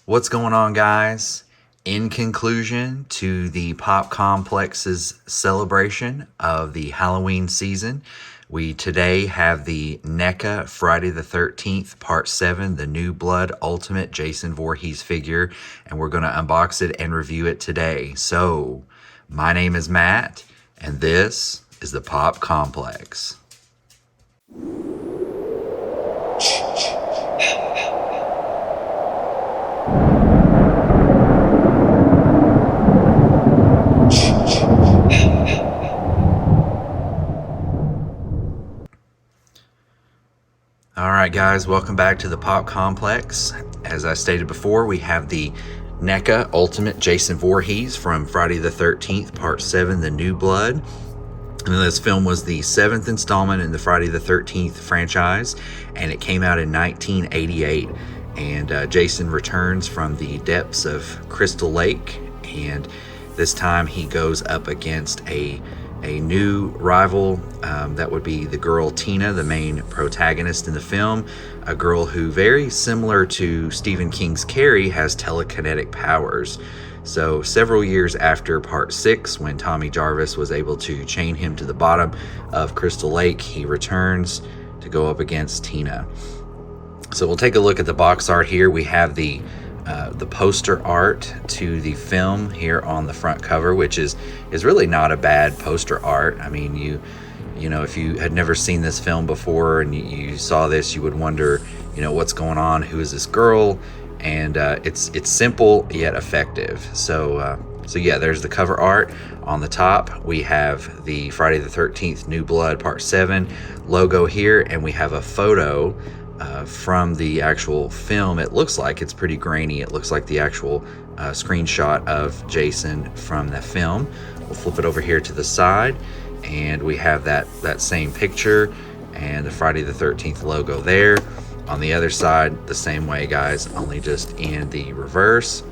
What's going on, guys? In conclusion to the PopComplex's celebration of the Halloween season, we today have the NECA Friday the 13th Part 7, the new Blood Ultimate Jason Voorhees figure, and we're going to unbox it and review it today. So, my name is Matt, and this is the PopComplex. Alright guys, welcome back to the PopComplex. As I stated before, we have the NECA Ultimate Jason Voorhees from Friday the 13th, Part 7, The New Blood. And this film was the 7th installment in the Friday the 13th franchise, and it came out in 1988. And Jason returns from the depths of Crystal Lake, and this time he goes up against a new rival. That would be the girl Tina, the main protagonist in the film, a girl who, very similar to Stephen King's Carrie, has telekinetic powers. So several years after Part 6, when Tommy Jarvis was able to chain him to the bottom of Crystal Lake, he returns to go up against Tina. So we'll take a look at the box art here. We have the poster art to the film here on the front cover, which is really not a bad poster art. I mean, you know, if you had never seen this film before and you saw this, you would wonder, you know, what's going on? Who is this girl? And it's simple yet effective. So yeah, there's the cover art. On the top, we have the Friday the 13th New Blood Part 7 logo here, and we have a photo from the actual film. It looks like it's pretty grainy. It looks like the actual screenshot of Jason from the film. We'll flip it over here to the side, and we have that same picture and the Friday the 13th logo there. On the other side, the same way, guys, only just in the reverse.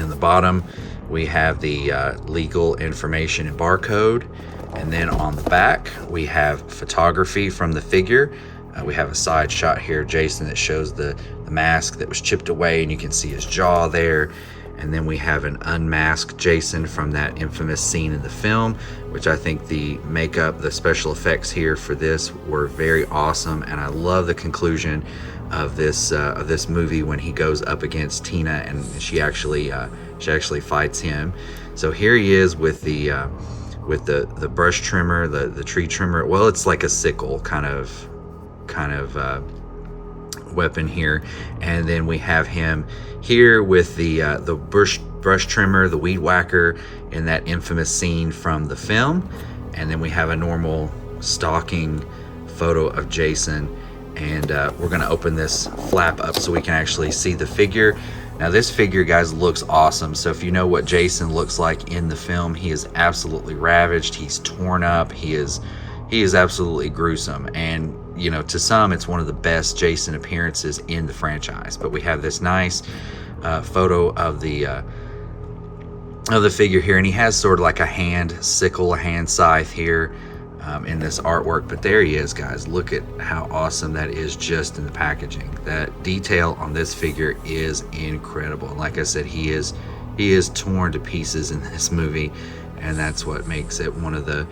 In the bottom, we have the legal information and barcode, and then on the back, we have photography from the figure. We have a side shot here, Jason, that shows the mask that was chipped away, and you can see his jaw there. And then we have an unmasked Jason from that infamous scene in the film, which I think the makeup, the special effects here for this were very awesome. And I love the conclusion of this movie when he goes up against Tina and she actually fights him. So here he is with the brush trimmer, the tree trimmer. Well, it's like a sickle kind of weapon here, and then we have him here with the brush trimmer, the weed whacker, in that infamous scene from the film. And then we have a normal stalking photo of Jason, and we're going to open this flap up so we can actually see the figure. Now this figure, guys, looks awesome. So if you know what Jason looks like in the film, he is absolutely ravaged. He's torn up. He is absolutely gruesome, and you know, to some it's one of the best Jason appearances in the franchise. But we have this nice photo of the figure here, and he has sort of like a hand sickle, a hand scythe here in this artwork. But there he is, guys. Look at how awesome that is just in the packaging. That detail on this figure is incredible. And like I said, he is torn to pieces in this movie, and that's what makes it one of the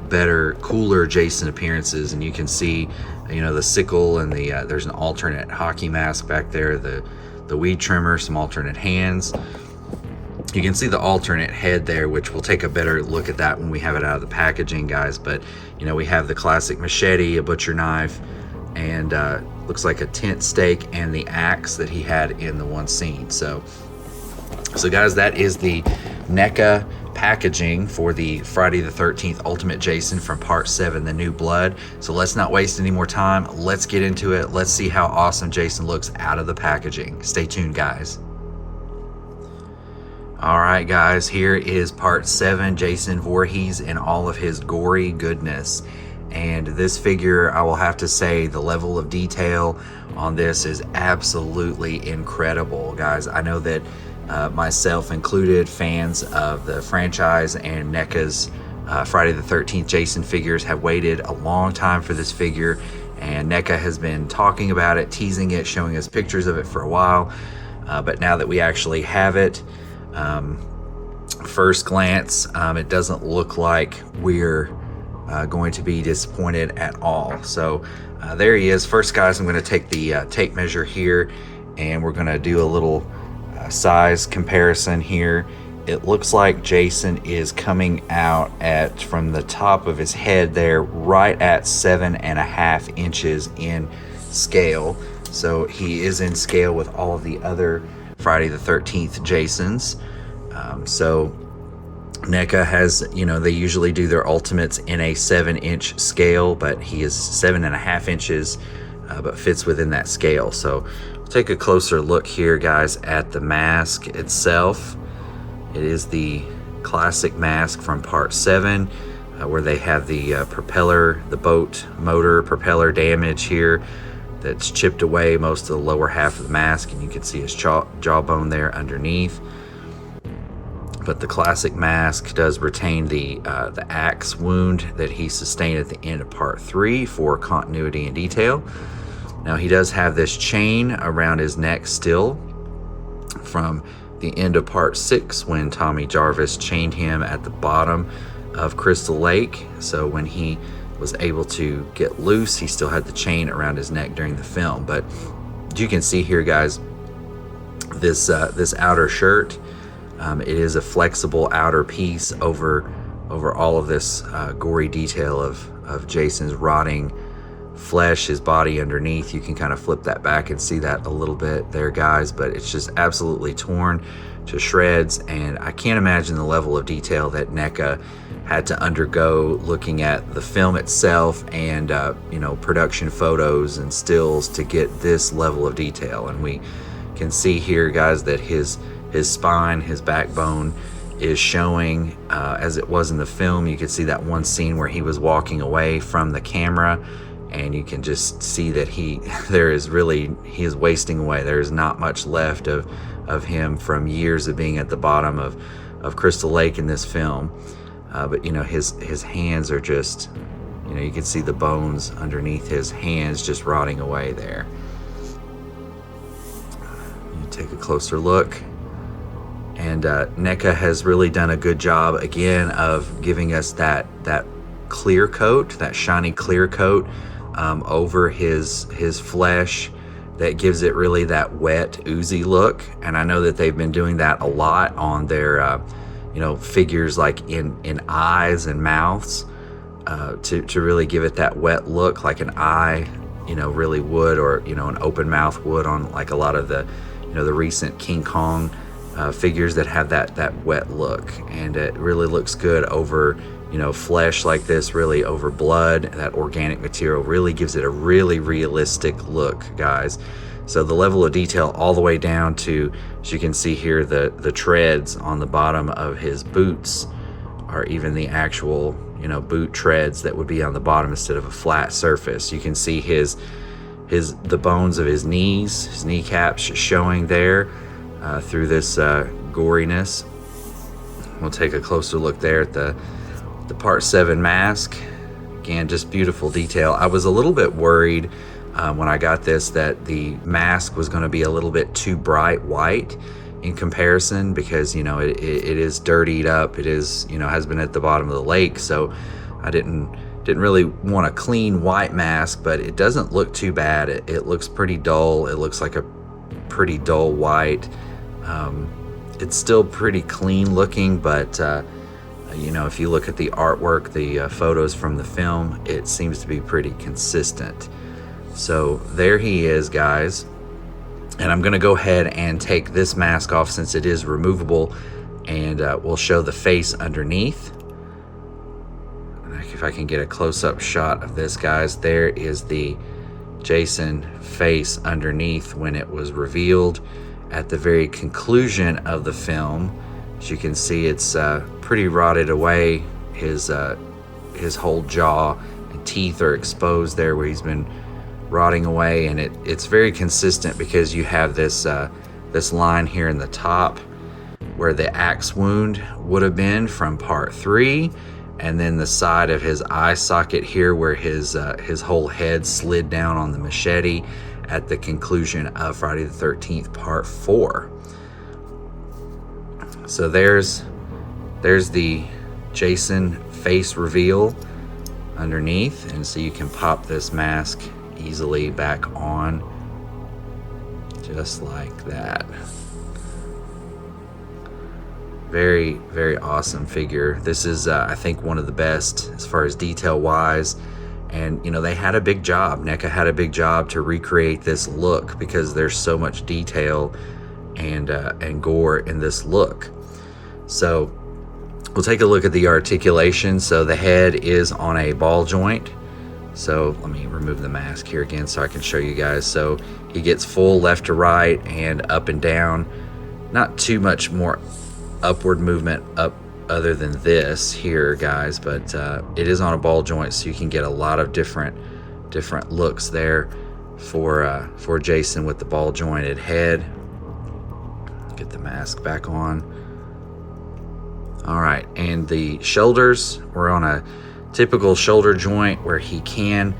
better, cooler Jason appearances. And you can see, you know, the sickle, and there's an alternate hockey mask back there, the weed trimmer, some alternate hands. You can see the alternate head there, which we'll take a better look at that when we have it out of the packaging, guys. But you know, we have the classic machete, a butcher knife, and looks like a tent stake, and the axe that he had in the one scene. So guys, that is the NECA packaging for the Friday the 13th Ultimate Jason from Part 7, The New Blood. So let's not waste any more time. Let's get into it. Let's see how awesome Jason looks out of the packaging. Stay tuned, guys. Alright guys, here is Part 7, Jason Voorhees in all of his gory goodness. And this figure, I will have to say, the level of detail on this is absolutely incredible, guys. I know that myself included, fans of the franchise and NECA's Friday the 13th Jason figures have waited a long time for this figure, and NECA has been talking about it, teasing it, showing us pictures of it for a while. but now that we actually have it, first glance, it doesn't look like we're going to be disappointed at all. So there he is. First, guys, I'm going to take the tape measure here, and we're going to do a little size comparison here. It looks like Jason is coming out at, from the top of his head there, right at 7.5 inches in scale. So he is in scale with all of the other Friday the 13th Jasons. So NECA has, you know, they usually do their ultimates in a 7-inch scale, but he is 7.5 inches, but fits within that scale. So we'll take a closer look here, guys, at the mask itself. It is the classic mask from part 7, where they have the propeller, the boat motor propeller damage here that's chipped away most of the lower half of the mask, and you can see his jawbone there underneath. But the classic mask does retain the axe wound that he sustained at the end of part 3 for continuity and detail. Now he does have this chain around his neck still from the end of part 6 when Tommy Jarvis chained him at the bottom of Crystal Lake. So when he was able to get loose, he still had the chain around his neck during the film. But you can see here, guys, this outer shirt, it is a flexible outer piece over all of this gory detail of Jason's rotting flesh, his body underneath. You can kind of flip that back and see that a little bit there, guys, but it's just absolutely torn to shreds. And I can't imagine the level of detail that NECA had to undergo looking at the film itself and you know, production photos and stills to get this level of detail. And we can see here, guys, that his spine, his backbone is showing as it was in the film. You could see that one scene where he was walking away from the camera, and you can just see that he is wasting away. There is not much left of him from years of being at the bottom of Crystal Lake in this film. But you know, his hands are just, you know, you can see the bones underneath his hands just rotting away there. You take a closer look, and NECA has really done a good job again of giving us that clear coat, that shiny clear coat over his flesh that gives it really that wet, oozy look. And I know that they've been doing that a lot on their you know, figures like in eyes and mouths, to really give it that wet look, like an eye, you know, really would, or you know, an open mouth would on like a lot of the, you know, the recent King Kong figures that have that wet look. And it really looks good over, you know, flesh like this, really over blood. That organic material really gives it a really realistic look, guys. So the level of detail all the way down to, as you can see here, the treads on the bottom of his boots are even the actual, you know, boot treads that would be on the bottom instead of a flat surface. You can see the bones of his knees, his kneecaps showing there through this goriness. We'll take a closer look there at the part 7 mask. Again, just beautiful detail. I was a little bit worried when I got this that the mask was going to be a little bit too bright white in comparison, because you know it is dirtied up. It is, you know, has been at the bottom of the lake, so I didn't really want a clean white mask, but it doesn't look too bad. It looks pretty dull. It looks like a pretty dull white. It's still pretty clean looking, but you know, if you look at the artwork, the photos from the film, it seems to be pretty consistent. So there he is, guys. And I'm going to go ahead and take this mask off since it is removable, and we'll show the face underneath. If I can get a close-up shot of this, guys, there is the Jason face underneath when it was revealed at the very conclusion of the film. As you can see, it's pretty rotted away. His whole jaw and teeth are exposed there where he's been rotting away, and it's very consistent because you have this line here in the top where the axe wound would have been from part 3, and then the side of his eye socket here where his whole head slid down on the machete at the conclusion of Friday the 13th Part 4. So there's the Jason face reveal underneath, and so you can pop this mask easily back on just like that. Very, very awesome figure. This is I think one of the best as far as detail wise, and you know, they had a big job. NECA had a big job to recreate this look because there's so much detail and gore in this look. So we'll take a look at the articulation. So the head is on a ball joint. So let me remove the mask here again so I can show you guys. So he gets full left to right and up and down. Not too much more upward movement up other than this here, guys, but it is on a ball joint, so you can get a lot of different looks there for Jason with the ball jointed head. Get the mask back on. All right, and the shoulders, we're on a typical shoulder joint where he can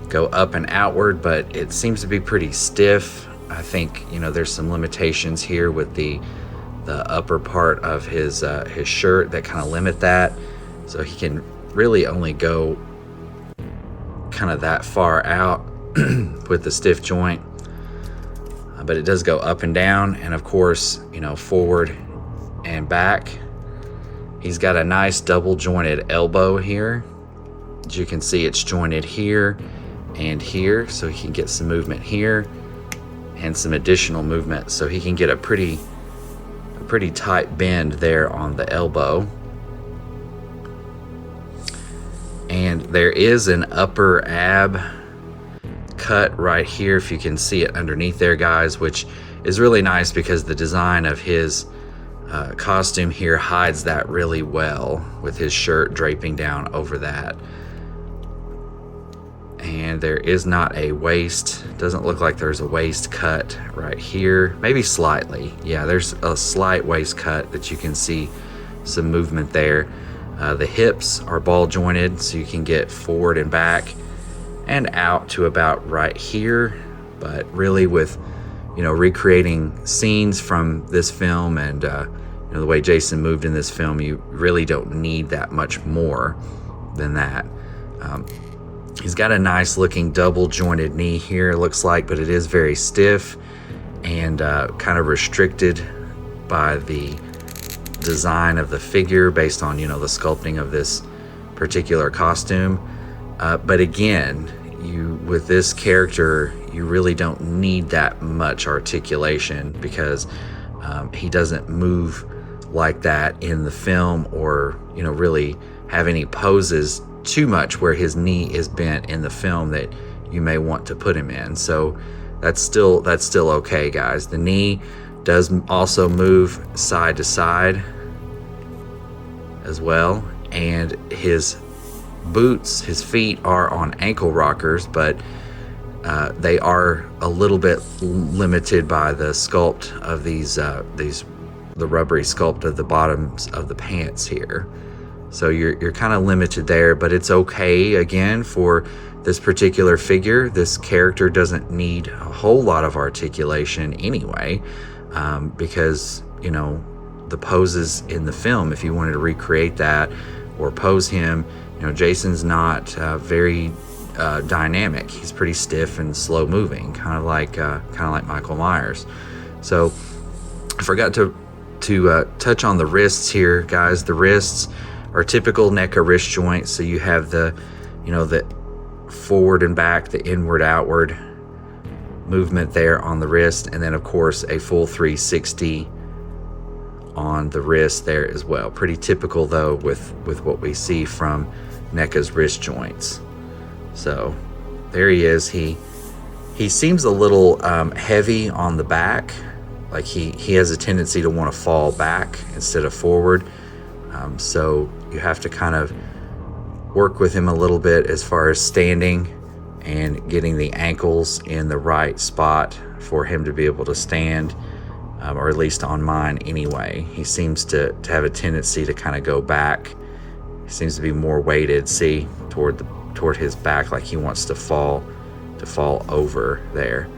go up and outward, but it seems to be pretty stiff. I think, you know, there's some limitations here with the upper part of his shirt that kind of limit that, so he can really only go kind of that far out with the stiff joint, but it does go up and down, and of course, you know, forward and back. He's got a nice double jointed elbow here. As you can see, it's jointed here and here, so he can get some movement here and some additional movement, so he can get a pretty tight bend there on the elbow. And there is an upper ab cut right here, if you can see it underneath there, guys, which is really nice because the design of his costume here hides that really well with his shirt draping down over that. And there is not a waist. Doesn't look like there's a waist cut right here. Maybe slightly. Yeah, there's a slight waist cut that you can see some movement there. The hips are ball jointed, so you can get forward and back and out to about right here. But really, with, you know, recreating scenes from this film and you know, the way Jason moved in this film, you really don't need that much more than that. He's got a nice looking double jointed knee here, it looks like, but it is very stiff and kind of restricted by the design of the figure based on, you know, the sculpting of this particular costume. But again, with this character, you really don't need that much articulation because he doesn't move like that in the film, or, you know, really have any poses too much where his knee is bent in the film that you may want to put him in. So that's still okay, guys. The knee does also move side to side as well, and his boots, his feet are on ankle rockers, but they are a little bit limited by the sculpt of the rubbery sculpt of the bottoms of the pants here. So you're kind of limited there, but it's okay. Again, for this particular figure, this character doesn't need a whole lot of articulation anyway, because, you know, the poses in the film, if you wanted to recreate that or pose him, you know, Jason's not very dynamic. He's pretty stiff and slow moving, kind of like Michael Myers. So I forgot to touch on the wrists here, guys. The wrists are typical NECA wrist joints, so you have the, you know, the forward and back, the inward outward movement there on the wrist, and then of course a full 360 on the wrist there as well. Pretty typical though with what we see from NECA's wrist joints. So there he is. He seems a little heavy on the back, like he has a tendency to want to fall back instead of forward. So you have to kind of work with him a little bit as far as standing and getting the ankles in the right spot for him to be able to stand, or at least on mine anyway. He seems to have a tendency to kind of go back. He seems to be more weighted, see, toward his back, like he wants to fall over there.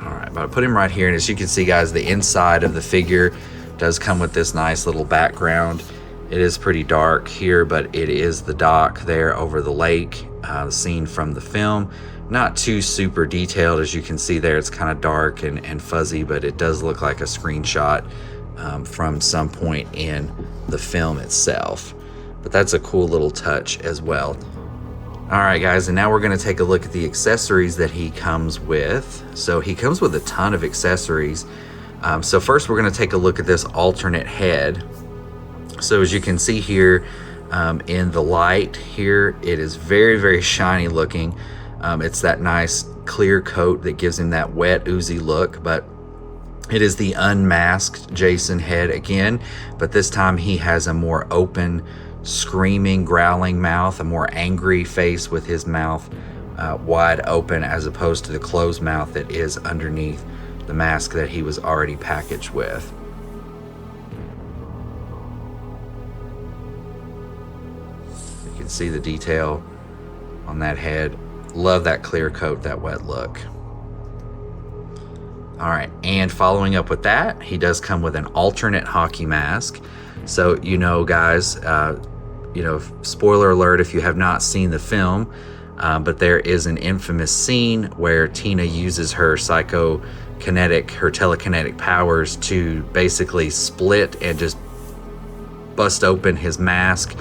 All right, but I put him right here, and as you can see, guys, the inside of the figure does come with this nice little background. It is pretty dark here, but it is the dock there over the lake, scene from the film. Not too super detailed, as you can see there. It's kind of dark and fuzzy, but it does look like a screenshot from some point in the film itself. But that's a cool little touch as well. All right, guys, and now we're going to take a look at the accessories that he comes with. So he comes with a ton of accessories. So first we're going to take a look at this alternate head. So as you can see here in the light here, it is very, very shiny looking. It's that nice clear coat that gives him that wet, oozy look, but it is the unmasked Jason head again, but this time he has a more open, screaming, growling mouth, a more angry face with his mouth wide open, as opposed to the closed mouth that is underneath the mask that he was already packaged with. You can see the detail on that head. Love that clear coat, that wet look. All right, and following up with that, he does come with an alternate hockey mask. So, you know, guys, spoiler alert if you have not seen the film, but there is an infamous scene where Tina uses her telekinetic powers to basically split and just bust open his mask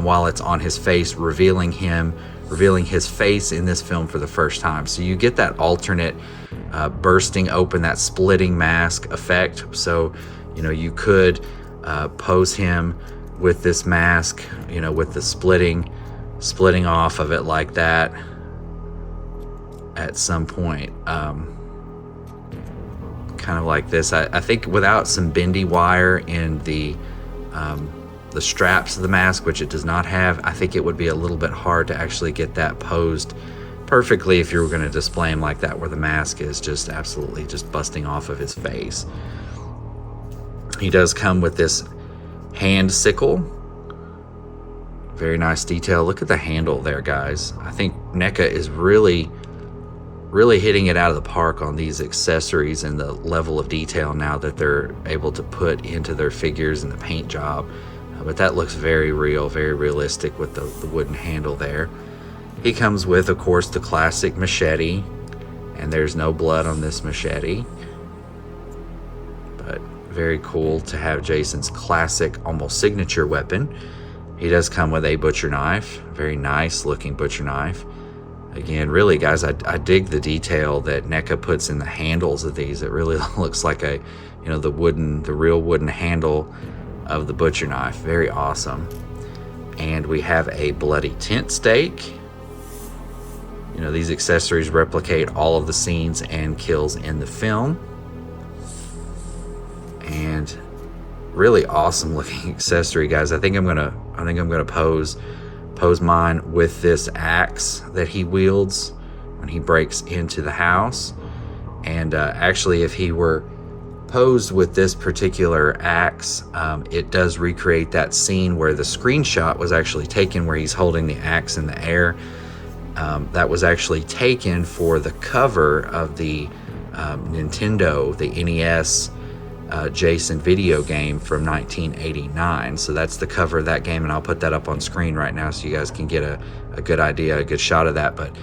while it's on his face, revealing his face in this film for the first time. So you get that alternate bursting open, that splitting mask effect. So, you could pose him with this mask, with the splitting off of it like that at some point. Kind of like this. I think without some bendy wire in the straps of the mask, which it does not have, I think it would be a little bit hard to actually get that posed perfectly if you were going to display him like that, where the mask is just absolutely just busting off of his face. He does come with this hand sickle. Very nice detail. Look at the handle there, guys. I think NECA is really hitting it out of the park on these accessories and the level of detail now that they're able to put into their figures and the paint job. But that looks very real, very realistic with the wooden handle there. He comes with, of course, the classic machete, and there's no blood on this machete. But very cool to have Jason's classic, almost signature weapon. He does come with a butcher knife, very nice looking butcher knife. Again, really, guys, I dig the detail that NECA puts in the handles of these. It really looks like the real wooden handle of the butcher knife. Very awesome. And we have a bloody tent stake. These accessories replicate all of the scenes and kills in the film. And really awesome looking accessory, guys. I think I'm gonna pose mine with this axe that he wields when he breaks into the house. And actually, if he were posed with this particular axe, it does recreate that scene where the screenshot was actually taken, where he's holding the axe in the air. That was actually taken for the cover of the Nintendo, the NES Jason video game from 1989. So that's the cover of that game, and I'll put that up on screen right now so you guys can get a good idea, a good shot of that. But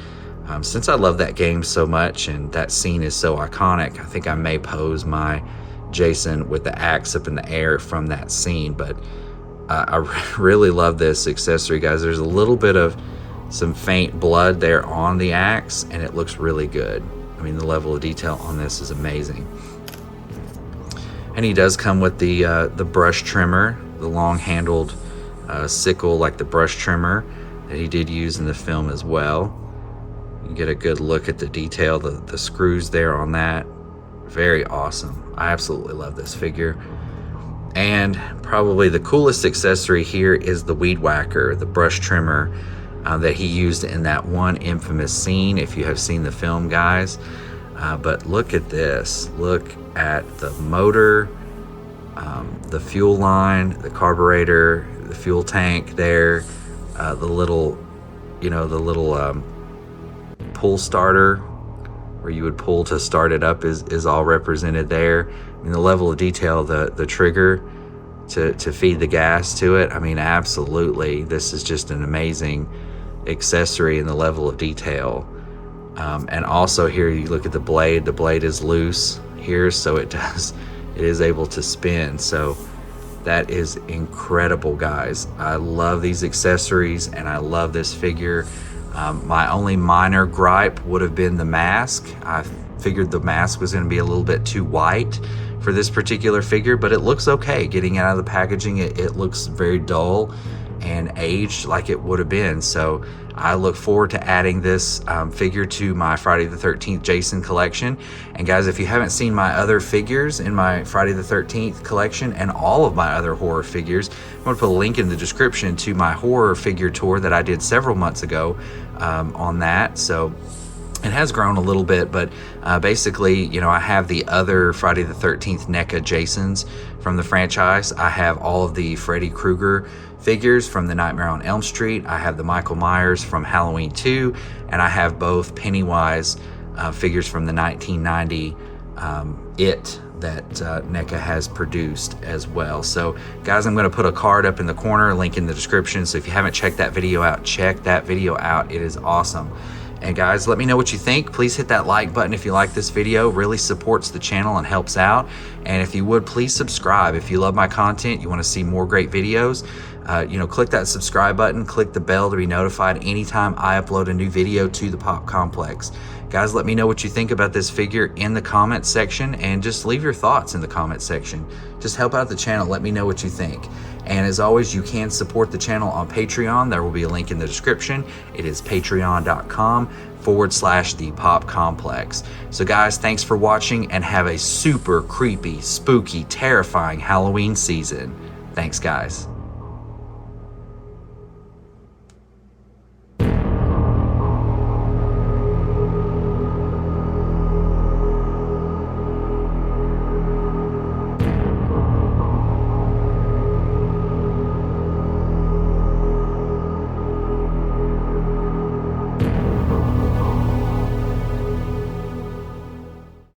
since I love that game so much and that scene is so iconic, I think I may pose my Jason with the axe up in the air from that scene. But I really love this accessory, guys. There's a little bit of some faint blood there on the axe, and it looks really good. I mean, the level of detail on this is amazing. And he does come with the brush trimmer, the long-handled sickle, like the brush trimmer that he did use in the film as well. You get a good look at the detail, the screws there on that. Very awesome. I absolutely love this figure. And probably the coolest accessory here is the weed whacker, the brush trimmer that he used in that one infamous scene, if you have seen the film, guys. But look at this. Look at the motor, the fuel line, the carburetor, the fuel tank there, the little pull starter where you would pull to start it up is all represented there. I mean, the level of detail, the trigger to feed the gas to it, I mean, absolutely, this is just an amazing accessory in the level of detail. And also here you look at the blade is loose here, so it is able to spin. So that is incredible, guys. I love these accessories and I love this figure. My only minor gripe would have been the mask. I figured the mask was going to be a little bit too white for this particular figure, but it looks okay. Getting out of the packaging, it looks very dull and aged like it would have been. So I look forward to adding this figure to my Friday the 13th Jason collection. And guys, if you haven't seen my other figures in my Friday the 13th collection and all of my other horror figures, I'm going to put a link in the description to my horror figure tour that I did several months ago on that. So it has grown a little bit, but basically, you know, I have the other Friday the 13th NECA Jasons from the franchise. I have all of the Freddy Krueger figures from the Nightmare on Elm Street. I have the Michael Myers from Halloween 2, and I have both Pennywise figures from the 1990 It that NECA has produced as well. So guys, I'm going to put a card up in the corner, link in the description. So if you haven't checked that video out, check that video out. It is awesome. And guys, let me know what you think. Please hit that like button if you like this video. It really supports the channel and helps out. And if you would, please subscribe. If you love my content, you want to see more great videos, you know, click that subscribe button, click the bell to be notified anytime I upload a new video to the Pop Complex. Guys, let me know what you think about this figure in the comments section, and just leave your thoughts in the comments section. Just help out the channel. Let me know what you think. And as always, you can support the channel on Patreon. There will be a link in the description. It is patreon.com/the Pop Complex. So guys, thanks for watching and have a super creepy, spooky, terrifying Halloween season. Thanks, guys.